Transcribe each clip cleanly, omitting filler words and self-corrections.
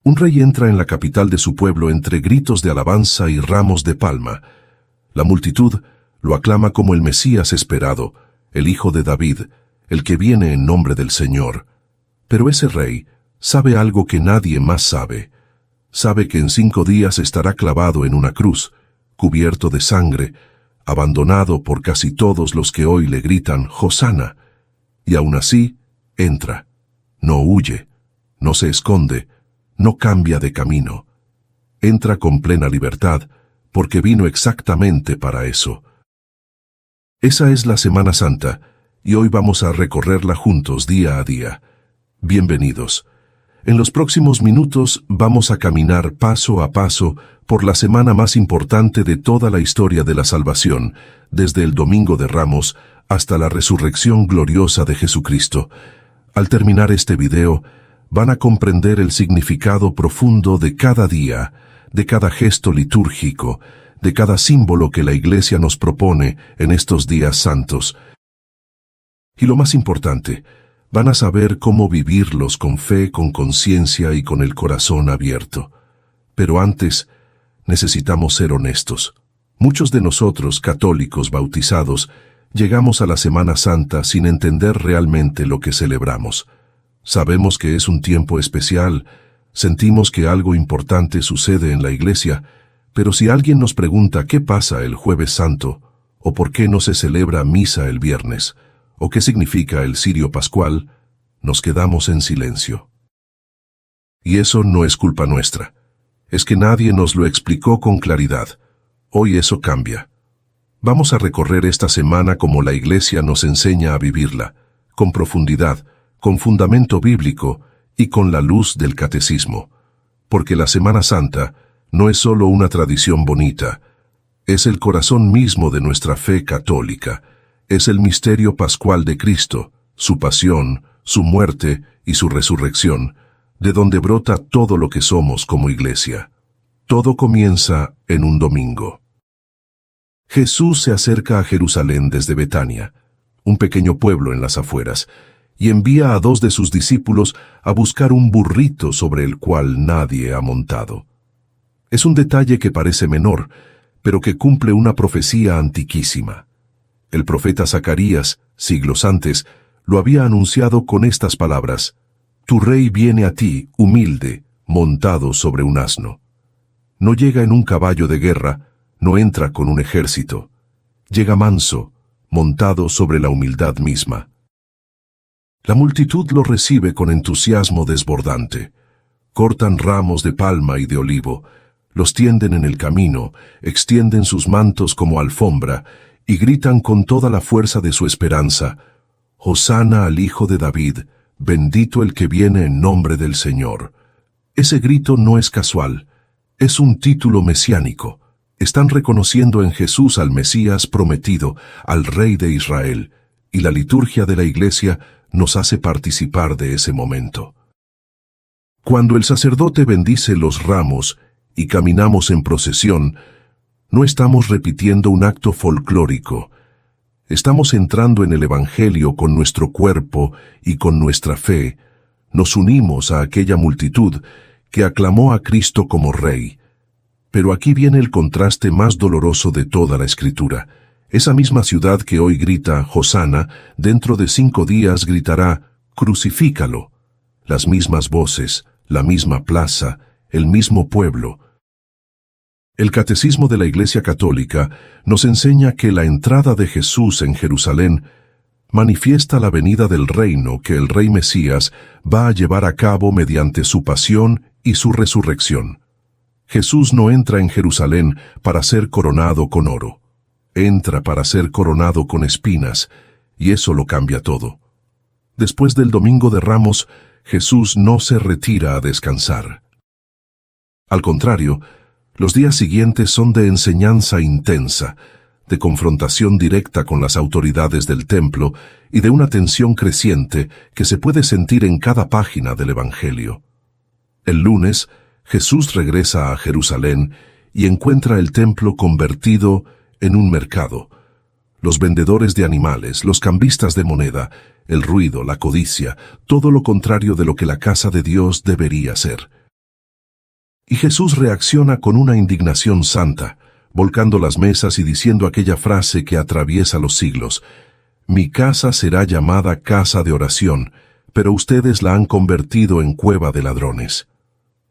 Un rey entra en la capital de su pueblo entre gritos de alabanza y ramos de palma. La multitud lo aclama como el Mesías esperado, el Hijo de David, el que viene en nombre del Señor. Pero ese rey sabe algo que nadie más sabe. Sabe que en 5 días estará clavado en una cruz, cubierto de sangre, abandonado por casi todos los que hoy le gritan «Hosana». Y aún así, entra. No huye, no se esconde, no cambia de camino. Entra con plena libertad, porque vino exactamente para eso. Esa es la Semana Santa, y hoy vamos a recorrerla juntos día a día. Bienvenidos. En los próximos minutos vamos a caminar paso a paso por la semana más importante de toda la historia de la salvación, desde el Domingo de Ramos hasta la resurrección gloriosa de Jesucristo. Al terminar este video, van a comprender el significado profundo de cada día, de cada gesto litúrgico, de cada símbolo que la Iglesia nos propone en estos días santos. Y lo más importante, van a saber cómo vivirlos con fe, con conciencia y con el corazón abierto. Pero antes, necesitamos ser honestos. Muchos de nosotros, católicos bautizados, llegamos a la Semana Santa sin entender realmente lo que celebramos. Sabemos que es un tiempo especial, sentimos que algo importante sucede en la Iglesia, pero si alguien nos pregunta qué pasa el Jueves Santo, o por qué no se celebra misa el viernes, o qué significa el cirio pascual, nos quedamos en silencio. Y eso no es culpa nuestra. Es que nadie nos lo explicó con claridad. Hoy eso cambia. Vamos a recorrer esta semana como la Iglesia nos enseña a vivirla, con profundidad, con fundamento bíblico y con la luz del catecismo. Porque la Semana Santa no es solo una tradición bonita, es el corazón mismo de nuestra fe católica. Es el misterio pascual de Cristo, su pasión, su muerte y su resurrección, de donde brota todo lo que somos como Iglesia. Todo comienza en un domingo. Jesús se acerca a Jerusalén desde Betania, un pequeño pueblo en las afueras, y envía a 2 de sus discípulos a buscar un burrito sobre el cual nadie ha montado. Es un detalle que parece menor, pero que cumple una profecía antiquísima. El profeta Zacarías, siglos antes, lo había anunciado con estas palabras: «Tu rey viene a ti, humilde, montado sobre un asno». No llega en un caballo de guerra, no entra con un ejército. Llega manso, montado sobre la humildad misma. La multitud lo recibe con entusiasmo desbordante. Cortan ramos de palma y de olivo, los tienden en el camino, extienden sus mantos como alfombra, y gritan con toda la fuerza de su esperanza: «Hosana al Hijo de David, bendito el que viene en nombre del Señor». Ese grito no es casual, es un título mesiánico. Están reconociendo en Jesús al Mesías prometido, al Rey de Israel, y la liturgia de la Iglesia nos hace participar de ese momento. Cuando el sacerdote bendice los ramos y caminamos en procesión, no estamos repitiendo un acto folclórico. Estamos entrando en el Evangelio con nuestro cuerpo y con nuestra fe. Nos unimos a aquella multitud que aclamó a Cristo como Rey. Pero aquí viene el contraste más doloroso de toda la Escritura. Esa misma ciudad que hoy grita «Hosana», dentro de 5 días gritará «Crucifícalo». Las mismas voces, la misma plaza, el mismo pueblo. El Catecismo de la Iglesia Católica nos enseña que la entrada de Jesús en Jerusalén manifiesta la venida del reino que el Rey Mesías va a llevar a cabo mediante su pasión y su resurrección. Jesús no entra en Jerusalén para ser coronado con oro. Entra para ser coronado con espinas, y eso lo cambia todo. Después del Domingo de Ramos, Jesús no se retira a descansar. Al contrario, los días siguientes son de enseñanza intensa, de confrontación directa con las autoridades del templo y de una tensión creciente que se puede sentir en cada página del Evangelio. El lunes, Jesús regresa a Jerusalén y encuentra el templo convertido en un mercado. Los vendedores de animales, los cambistas de moneda, el ruido, la codicia, todo lo contrario de lo que la casa de Dios debería ser. Y Jesús reacciona con una indignación santa, volcando las mesas y diciendo aquella frase que atraviesa los siglos: «Mi casa será llamada casa de oración, pero ustedes la han convertido en cueva de ladrones».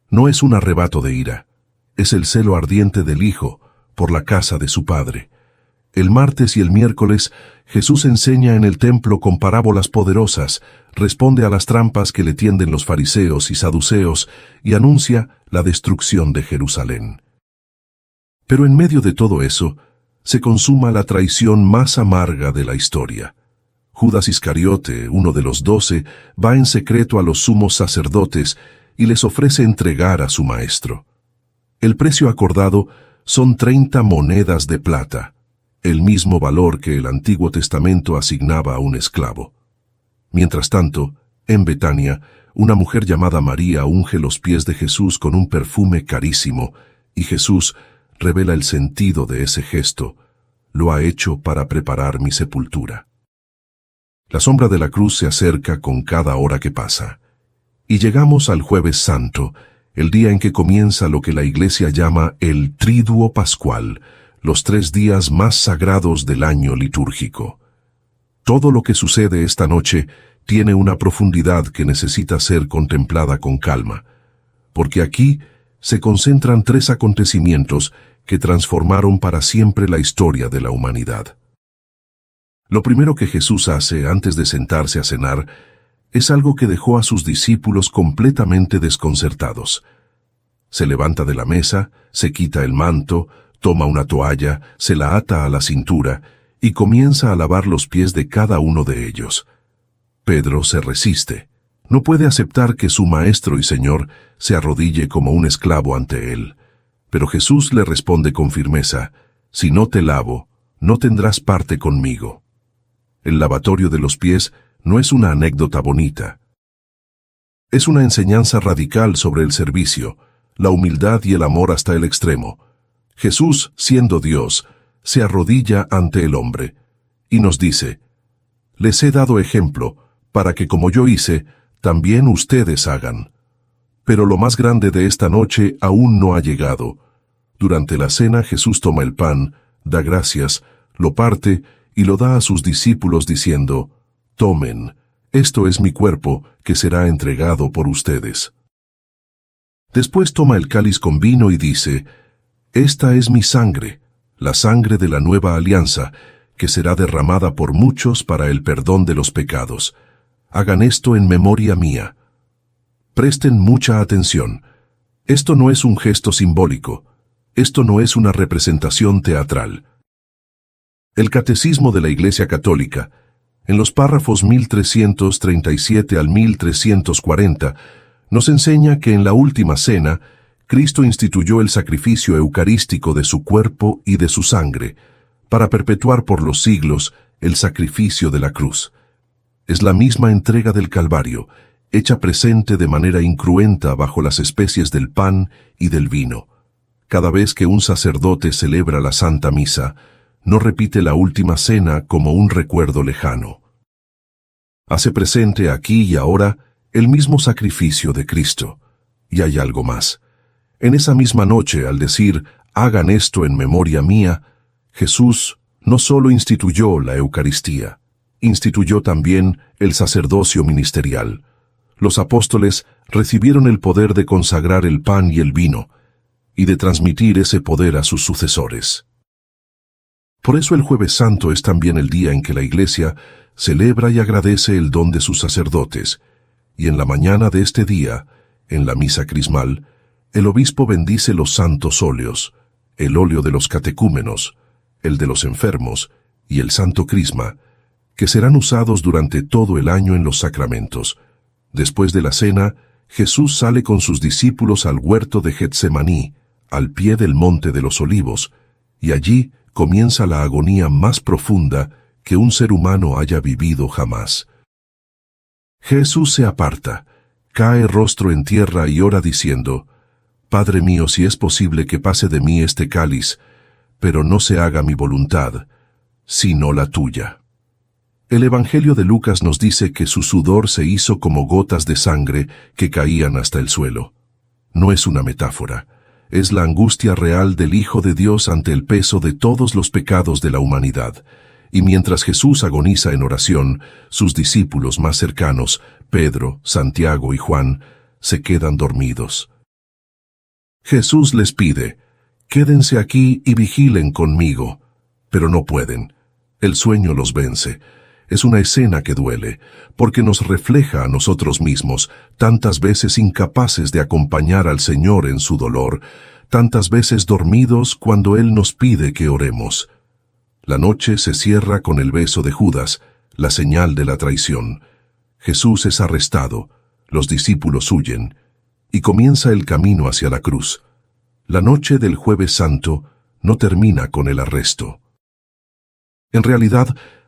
No es un arrebato de ira, es el celo ardiente del Hijo por la casa de su Padre. El martes y el miércoles, Jesús enseña en el templo con parábolas poderosas, responde a las trampas que le tienden los fariseos y saduceos y anuncia la destrucción de Jerusalén. Pero en medio de todo eso, se consuma la traición más amarga de la historia. Judas Iscariote, uno de los 12, va en secreto a los sumos sacerdotes y les ofrece entregar a su maestro. El precio acordado son 30 monedas de plata, el mismo valor que el Antiguo Testamento asignaba a un esclavo. Mientras tanto, en Betania, una mujer llamada María unge los pies de Jesús con un perfume carísimo, y Jesús revela el sentido de ese gesto: «Lo ha hecho para preparar mi sepultura». La sombra de la cruz se acerca con cada hora que pasa. Y llegamos al Jueves Santo, el día en que comienza lo que la Iglesia llama el Triduo Pascual, los 3 días más sagrados del año litúrgico. Todo lo que sucede esta noche tiene una profundidad que necesita ser contemplada con calma, porque aquí se concentran 3 acontecimientos que transformaron para siempre la historia de la humanidad. Lo primero que Jesús hace antes de sentarse a cenar es algo que dejó a sus discípulos completamente desconcertados. Se levanta de la mesa, se quita el manto, toma una toalla, se la ata a la cintura y comienza a lavar los pies de cada uno de ellos. Pedro se resiste. No puede aceptar que su maestro y señor se arrodille como un esclavo ante él. Pero Jesús le responde con firmeza: «Si no te lavo, no tendrás parte conmigo». El lavatorio de los pies no es una anécdota bonita. Es una enseñanza radical sobre el servicio, la humildad y el amor hasta el extremo. Jesús, siendo Dios, se arrodilla ante el hombre y nos dice: «Les he dado ejemplo, para que como yo hice, también ustedes hagan». Pero lo más grande de esta noche aún no ha llegado. Durante la cena Jesús toma el pan, da gracias, lo parte y lo da a sus discípulos diciendo: «Tomen, esto es mi cuerpo, que será entregado por ustedes». Después toma el cáliz con vino y dice: «Esta es mi sangre, la sangre de la nueva alianza, que será derramada por muchos para el perdón de los pecados. Hagan esto en memoria mía». Presten mucha atención. Esto no es un gesto simbólico. Esto no es una representación teatral. El Catecismo de la Iglesia Católica, en los párrafos 1337 al 1340, nos enseña que en la última cena, Cristo instituyó el sacrificio eucarístico de su cuerpo y de su sangre, para perpetuar por los siglos el sacrificio de la cruz. Es la misma entrega del Calvario, hecha presente de manera incruenta bajo las especies del pan y del vino. Cada vez que un sacerdote celebra la Santa Misa, no repite la última cena como un recuerdo lejano. Hace presente aquí y ahora el mismo sacrificio de Cristo. Y hay algo más. En esa misma noche, al decir: «Hagan esto en memoria mía», Jesús no solo instituyó la Eucaristía, instituyó también el sacerdocio ministerial. Los apóstoles recibieron el poder de consagrar el pan y el vino, y de transmitir ese poder a sus sucesores. Por eso el Jueves Santo es también el día en que la Iglesia celebra y agradece el don de sus sacerdotes, y en la mañana de este día, en la misa crismal, el obispo bendice los santos óleos, el óleo de los catecúmenos, el de los enfermos y el santo crisma, que serán usados durante todo el año en los sacramentos. Después de la cena, Jesús sale con sus discípulos al huerto de Getsemaní, al pie del monte de los Olivos, y allí comienza la agonía más profunda que un ser humano haya vivido jamás. Jesús se aparta, cae rostro en tierra y ora diciendo: «Padre mío, si es posible que pase de mí este cáliz, pero no se haga mi voluntad, sino la tuya». El Evangelio de Lucas nos dice que su sudor se hizo como gotas de sangre que caían hasta el suelo. no es una metáfora. Es la angustia real del Hijo de Dios ante el peso de todos los pecados de la humanidad. Y mientras Jesús agoniza en oración, sus discípulos más cercanos, Pedro, Santiago y Juan, se quedan dormidos. Jesús les pide: «Quédense aquí y vigilen conmigo», pero no pueden. El sueño los vence. Es una escena que duele, porque nos refleja a nosotros mismos, tantas veces incapaces de acompañar al Señor en su dolor, tantas veces dormidos cuando Él nos pide que oremos. La noche se cierra con el beso de Judas, la señal de la traición. Jesús es arrestado, los discípulos huyen, y comienza el camino hacia la cruz. La noche del Jueves Santo no termina con el arresto. En realidad,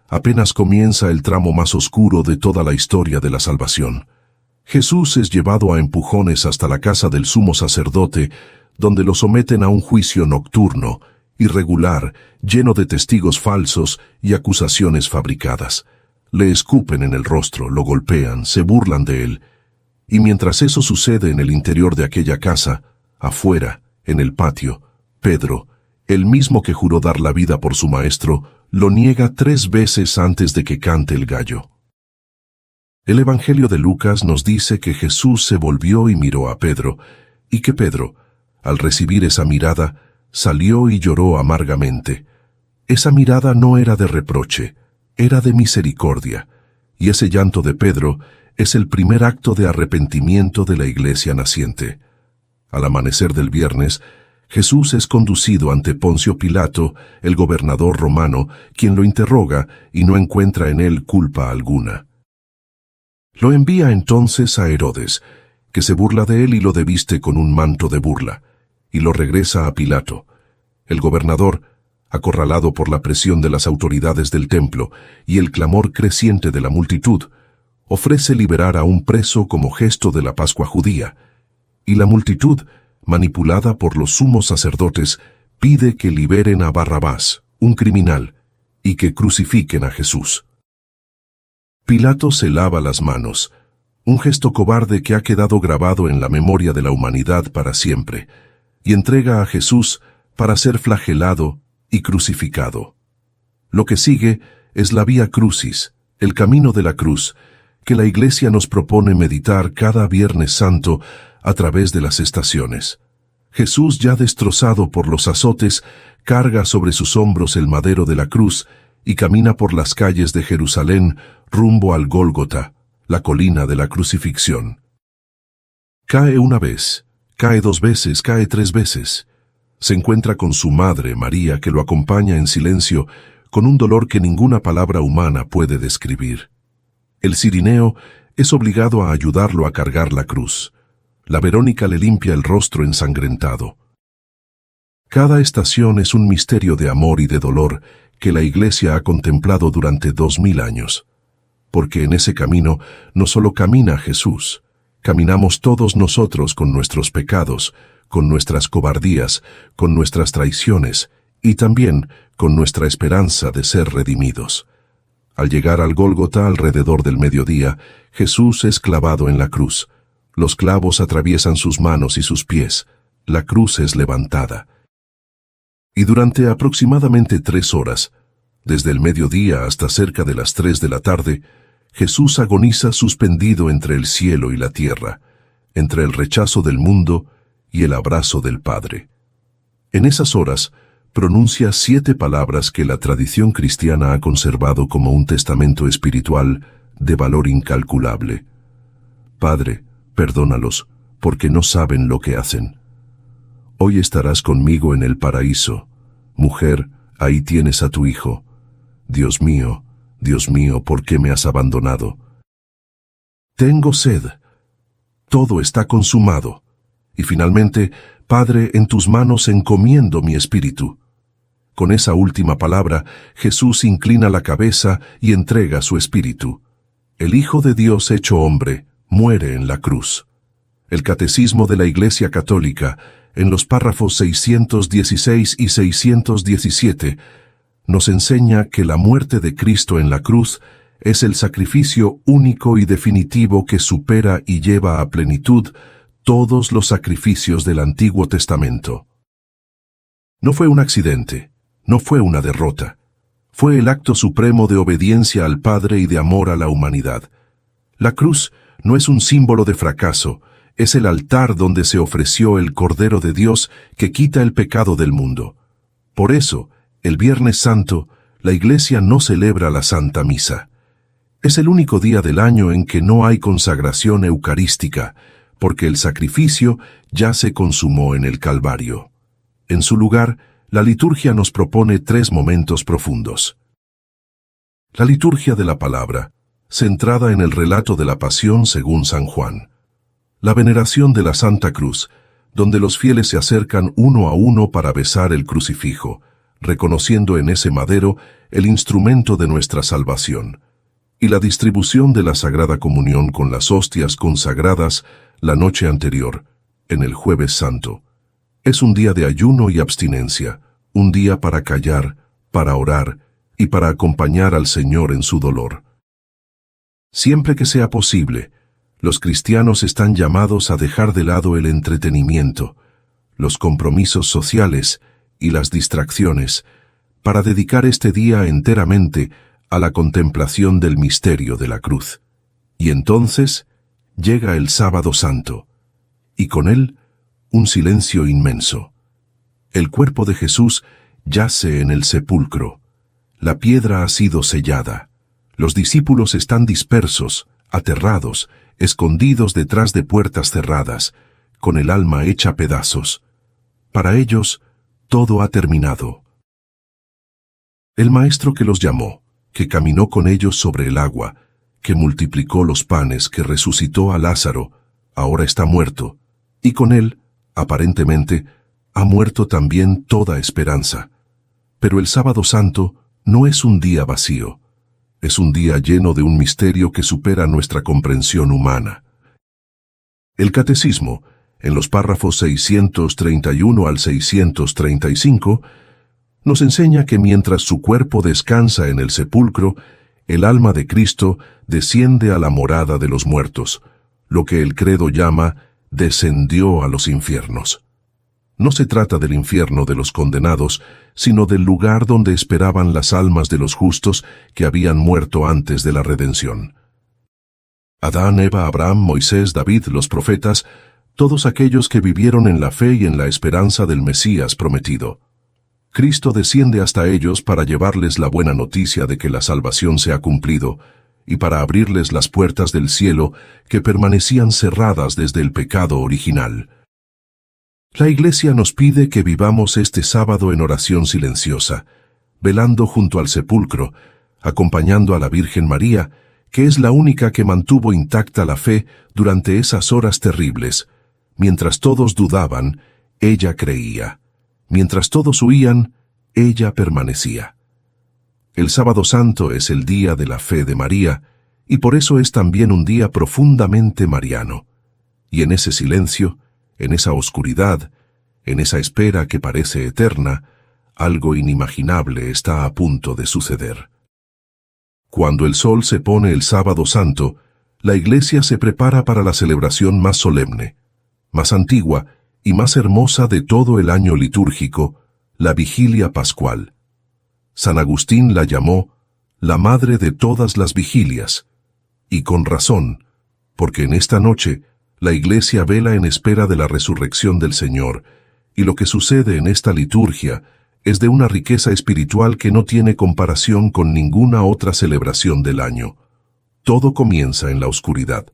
apenas comienza el tramo más oscuro de toda la historia de la salvación. Jesús es llevado a empujones hasta la casa del sumo sacerdote, donde lo someten a un juicio nocturno, irregular, lleno de testigos falsos y acusaciones fabricadas. Le escupen en el rostro, lo golpean, se burlan de él. Y mientras eso sucede en el interior de aquella casa, afuera, en el patio, Pedro, el mismo que juró dar la vida por su maestro, lo niega 3 veces antes de que cante el gallo. El Evangelio de Lucas nos dice que Jesús se volvió y miró a Pedro, y que Pedro, al recibir esa mirada, salió y lloró amargamente. Esa mirada no era de reproche, era de misericordia, y ese llanto de Pedro es el primer acto de arrepentimiento de la iglesia naciente. Al amanecer del viernes, Jesús es conducido ante Poncio Pilato, el gobernador romano, quien lo interroga y no encuentra en él culpa alguna. Lo envía entonces a Herodes, que se burla de él y lo deviste con un manto de burla, y lo regresa a Pilato. El gobernador, acorralado por la presión de las autoridades del templo y el clamor creciente de la multitud, ofrece liberar a un preso como gesto de la Pascua judía, y la multitud, manipulada por los sumos sacerdotes, pide que liberen a Barrabás, un criminal, y que crucifiquen a Jesús. Pilato se lava las manos, un gesto cobarde que ha quedado grabado en la memoria de la humanidad para siempre, y entrega a Jesús para ser flagelado y crucificado. Lo que sigue es la Vía Crucis, el camino de la cruz, que la Iglesia nos propone meditar cada Viernes Santo a través de las estaciones. Jesús, ya destrozado por los azotes, carga sobre sus hombros el madero de la cruz y camina por las calles de Jerusalén rumbo al Gólgota, la colina de la crucifixión. Cae una vez, cae 2 veces, cae 3 veces. Se encuentra con su madre, María, que lo acompaña en silencio, con un dolor que ninguna palabra humana puede describir. El cirineo es obligado a ayudarlo a cargar la cruz. La Verónica le limpia el rostro ensangrentado. Cada estación es un misterio de amor y de dolor que la Iglesia ha contemplado durante 2000 años. Porque en ese camino no solo camina Jesús, caminamos todos nosotros con nuestros pecados, con nuestras cobardías, con nuestras traiciones y también con nuestra esperanza de ser redimidos. Al llegar al Gólgota alrededor del mediodía, Jesús es clavado en la cruz. Los clavos atraviesan sus manos y sus pies. La cruz es levantada. Y durante aproximadamente 3 horas, desde el mediodía hasta cerca de las 3 de la tarde, Jesús agoniza suspendido entre el cielo y la tierra, entre el rechazo del mundo y el abrazo del Padre. En esas horas, pronuncia 7 palabras que la tradición cristiana ha conservado como un testamento espiritual de valor incalculable. Padre, perdónalos, porque no saben lo que hacen. Hoy estarás conmigo en el paraíso. Mujer, ahí tienes a tu hijo. Dios mío, ¿por qué me has abandonado? Tengo sed. Todo está consumado. Y finalmente, Padre, en tus manos encomiendo mi espíritu. Con esa última palabra, Jesús inclina la cabeza y entrega su espíritu. El Hijo de Dios hecho hombre muere en la cruz. El Catecismo de la Iglesia Católica, en los párrafos 616 y 617, nos enseña que la muerte de Cristo en la cruz es el sacrificio único y definitivo que supera y lleva a plenitud todos los sacrificios del Antiguo Testamento. No fue un accidente, no fue una derrota. Fue el acto supremo de obediencia al Padre y de amor a la humanidad. La cruz no es un símbolo de fracaso, es el altar donde se ofreció el Cordero de Dios que quita el pecado del mundo. Por eso, el Viernes Santo, la Iglesia no celebra la Santa Misa. Es el único día del año en que no hay consagración eucarística, porque el sacrificio ya se consumó en el Calvario. En su lugar, la liturgia nos propone 3 momentos profundos. La liturgia de la palabra, centrada en el relato de la pasión según San Juan. La veneración de la Santa Cruz, donde los fieles se acercan uno a uno para besar el crucifijo, reconociendo en ese madero el instrumento de nuestra salvación. Y la distribución de la Sagrada Comunión con las hostias consagradas la noche anterior, en el Jueves Santo. Es un día de ayuno y abstinencia, un día para callar, para orar y para acompañar al Señor en su dolor. Siempre que sea posible, los cristianos están llamados a dejar de lado el entretenimiento, los compromisos sociales y las distracciones, para dedicar este día enteramente a la contemplación del misterio de la cruz. Y entonces llega el Sábado Santo, y con él un silencio inmenso. El cuerpo de Jesús yace en el sepulcro. La piedra ha sido sellada. Los discípulos están dispersos, aterrados, escondidos detrás de puertas cerradas, con el alma hecha pedazos. Para ellos, todo ha terminado. El Maestro que los llamó, que caminó con ellos sobre el agua, que multiplicó los panes, que resucitó a Lázaro, ahora está muerto, y con él, aparentemente, ha muerto también toda esperanza. Pero el Sábado Santo no es un día vacío. Es un día lleno de un misterio que supera nuestra comprensión humana. El Catecismo, en los párrafos 631 al 635, nos enseña que mientras su cuerpo descansa en el sepulcro, el alma de Cristo desciende a la morada de los muertos, lo que el credo llama descendió a los infiernos. No se trata del infierno de los condenados, sino del lugar donde esperaban las almas de los justos que habían muerto antes de la redención. Adán, Eva, Abraham, Moisés, David, los profetas, todos aquellos que vivieron en la fe y en la esperanza del Mesías prometido. Cristo desciende hasta ellos para llevarles la buena noticia de que la salvación se ha cumplido y para abrirles las puertas del cielo que permanecían cerradas desde el pecado original. La Iglesia nos pide que vivamos este sábado en oración silenciosa, velando junto al sepulcro, acompañando a la Virgen María, que es la única que mantuvo intacta la fe durante esas horas terribles. Mientras todos dudaban, ella creía. Mientras todos huían, ella permanecía. El Sábado Santo es el día de la fe de María, y por eso es también un día profundamente mariano. Y en ese silencio, en esa oscuridad, en esa espera que parece eterna, algo inimaginable está a punto de suceder. Cuando el sol se pone el Sábado Santo, la Iglesia se prepara para la celebración más solemne, más antigua y más hermosa de todo el año litúrgico, la Vigilia Pascual. San Agustín la llamó la madre de todas las vigilias, y con razón, porque en esta noche la Iglesia vela en espera de la resurrección del Señor, y lo que sucede en esta liturgia es de una riqueza espiritual que no tiene comparación con ninguna otra celebración del año. Todo comienza en la oscuridad.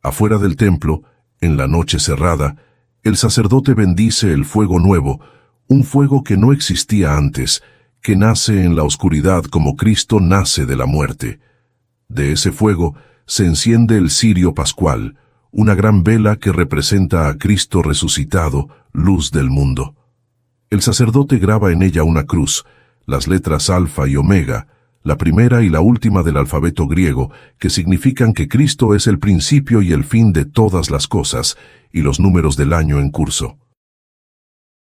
Afuera del templo, en la noche cerrada, el sacerdote bendice el fuego nuevo, un fuego que no existía antes, que nace en la oscuridad como Cristo nace de la muerte. De ese fuego se enciende el cirio pascual, una gran vela que representa a Cristo resucitado, luz del mundo. El sacerdote graba en ella una cruz, las letras alfa y omega, la primera y la última del alfabeto griego, que significan que Cristo es el principio y el fin de todas las cosas, y los números del año en curso.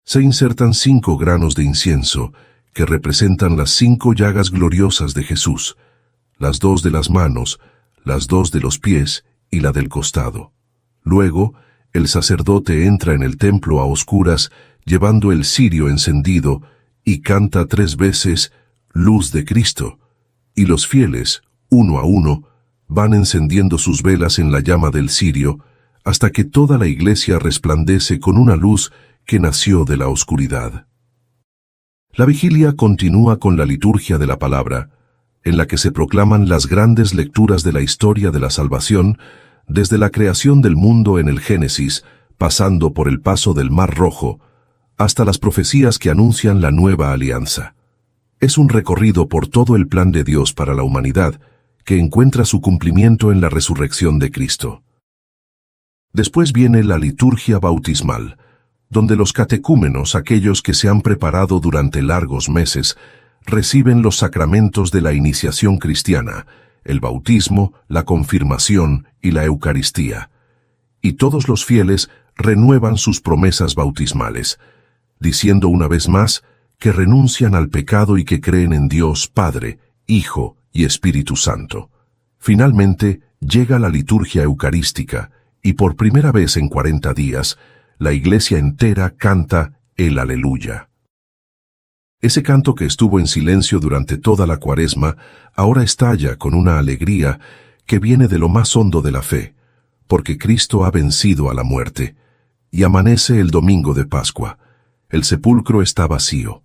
Se insertan 5 granos de incienso, que representan las 5 llagas gloriosas de Jesús, las 2 de las manos, las 2 de los pies y la del costado. Luego, el sacerdote entra en el templo a oscuras, llevando el cirio encendido, y canta 3 veces, «Luz de Cristo», y los fieles, uno a uno, van encendiendo sus velas en la llama del cirio, hasta que toda la iglesia resplandece con una luz que nació de la oscuridad. La vigilia continúa con la liturgia de la palabra, en la que se proclaman las grandes lecturas de la historia de la salvación, desde la creación del mundo en el Génesis, pasando por el paso del Mar Rojo, hasta las profecías que anuncian la nueva alianza. Es un recorrido por todo el plan de Dios para la humanidad, que encuentra su cumplimiento en la resurrección de Cristo. Después viene la liturgia bautismal, donde los catecúmenos, aquellos que se han preparado durante largos meses, reciben los sacramentos de la iniciación cristiana, el bautismo, la confirmación y la Eucaristía. Y todos los fieles renuevan sus promesas bautismales, diciendo una vez más que renuncian al pecado y que creen en Dios Padre, Hijo y Espíritu Santo. Finalmente, llega la liturgia eucarística, y por primera vez en 40 días, la iglesia entera canta el Aleluya. Ese canto que estuvo en silencio durante toda la Cuaresma, ahora estalla con una alegría que viene de lo más hondo de la fe, porque Cristo ha vencido a la muerte, y amanece el domingo de Pascua. El sepulcro está vacío.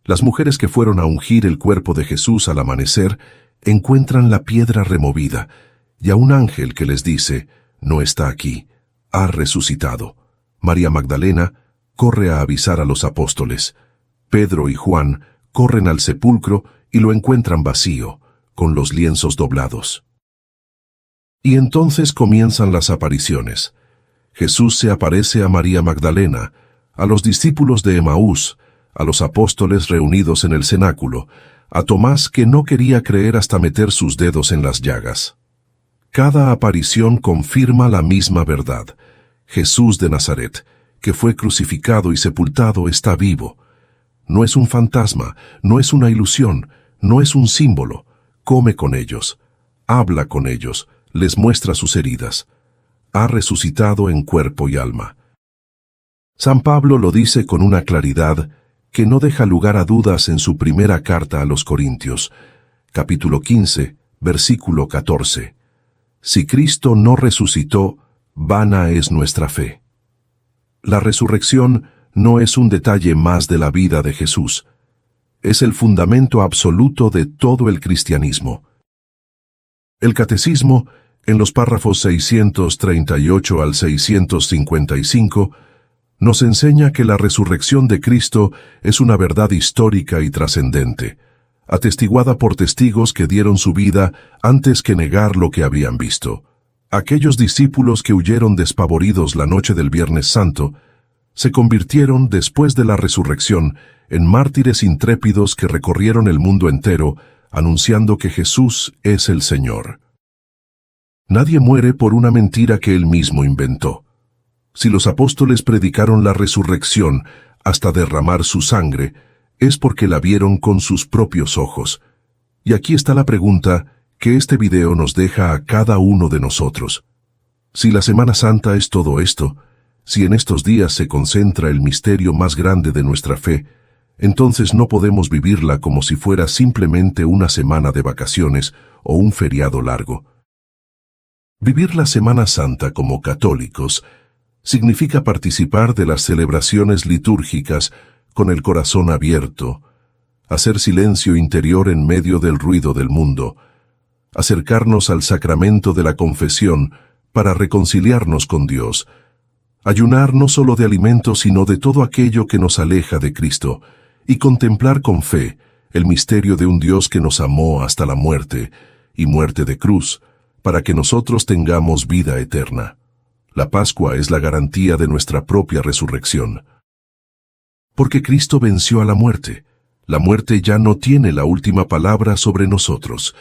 Las mujeres que fueron a ungir el cuerpo de Jesús al amanecer encuentran la piedra removida, y a un ángel que les dice, «No está aquí, ha resucitado». María Magdalena corre a avisar a los apóstoles. Pedro y Juan corren al sepulcro y lo encuentran vacío, con los lienzos doblados. Y entonces comienzan las apariciones. Jesús se aparece a María Magdalena, a los discípulos de Emaús, a los apóstoles reunidos en el cenáculo, a Tomás que no quería creer hasta meter sus dedos en las llagas. Cada aparición confirma la misma verdad. Jesús de Nazaret, que fue crucificado y sepultado, está vivo. No es un fantasma, no es una ilusión, no es un símbolo. Come con ellos, habla con ellos, les muestra sus heridas. Ha resucitado en cuerpo y alma. San Pablo lo dice con una claridad que no deja lugar a dudas en su primera carta a los Corintios, capítulo 15, versículo 14. Si Cristo no resucitó, vana es nuestra fe. La resurrección no es un detalle más de la vida de Jesús. Es el fundamento absoluto de todo el cristianismo. El Catecismo, en los párrafos 638 al 655, nos enseña que la resurrección de Cristo es una verdad histórica y trascendente, atestiguada por testigos que dieron su vida antes que negar lo que habían visto. Aquellos discípulos que huyeron despavoridos la noche del Viernes Santo, se convirtieron después de la resurrección en mártires intrépidos que recorrieron el mundo entero, anunciando que Jesús es el Señor. Nadie muere por una mentira que él mismo inventó. Si los apóstoles predicaron la resurrección hasta derramar su sangre, es porque la vieron con sus propios ojos. Y aquí está la pregunta que este video nos deja a cada uno de nosotros. Si la Semana Santa es todo esto, si en estos días se concentra el misterio más grande de nuestra fe, entonces no podemos vivirla como si fuera simplemente una semana de vacaciones o un feriado largo. Vivir la Semana Santa como católicos significa participar de las celebraciones litúrgicas con el corazón abierto, hacer silencio interior en medio del ruido del mundo, acercarnos al sacramento de la confesión para reconciliarnos con Dios, ayunar no solo de alimentos sino de todo aquello que nos aleja de Cristo, y contemplar con fe el misterio de un Dios que nos amó hasta la muerte, y muerte de cruz, para que nosotros tengamos vida eterna. La Pascua es la garantía de nuestra propia resurrección. Porque Cristo venció a la muerte ya no tiene la última palabra sobre nosotros.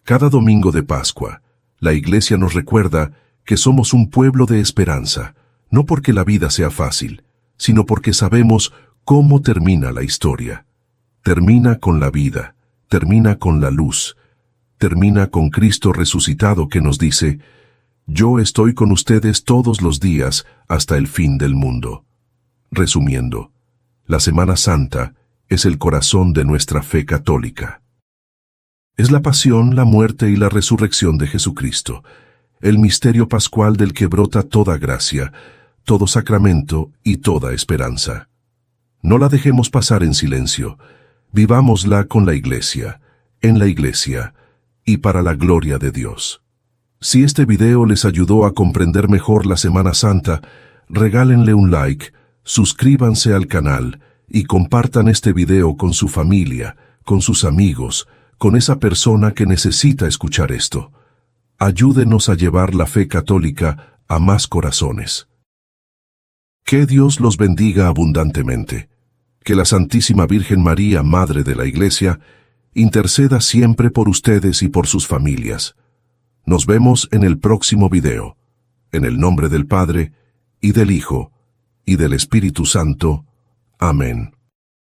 Cada domingo de Pascua, la Iglesia nos recuerda que somos un pueblo de esperanza, no porque la vida sea fácil, sino porque sabemos cómo termina la historia. Termina con la vida, termina con la luz, termina con Cristo resucitado que nos dice, Yo estoy con ustedes todos los días hasta el fin del mundo. Resumiendo, la Semana Santa es el corazón de nuestra fe católica. Es la pasión, la muerte y la resurrección de Jesucristo, el misterio pascual del que brota toda gracia, todo sacramento y toda esperanza. No la dejemos pasar en silencio, vivámosla con la Iglesia, en la Iglesia y para la gloria de Dios. Si este video les ayudó a comprender mejor la Semana Santa, regálenle un like, suscríbanse al canal y compartan este video con su familia, con sus amigos, con esa persona que necesita escuchar esto. Ayúdenos a llevar la fe católica a más corazones. Que Dios los bendiga abundantemente. Que la Santísima Virgen María, Madre de la Iglesia, interceda siempre por ustedes y por sus familias. Nos vemos en el próximo video. En el nombre del Padre, y del Hijo, y del Espíritu Santo. Amén.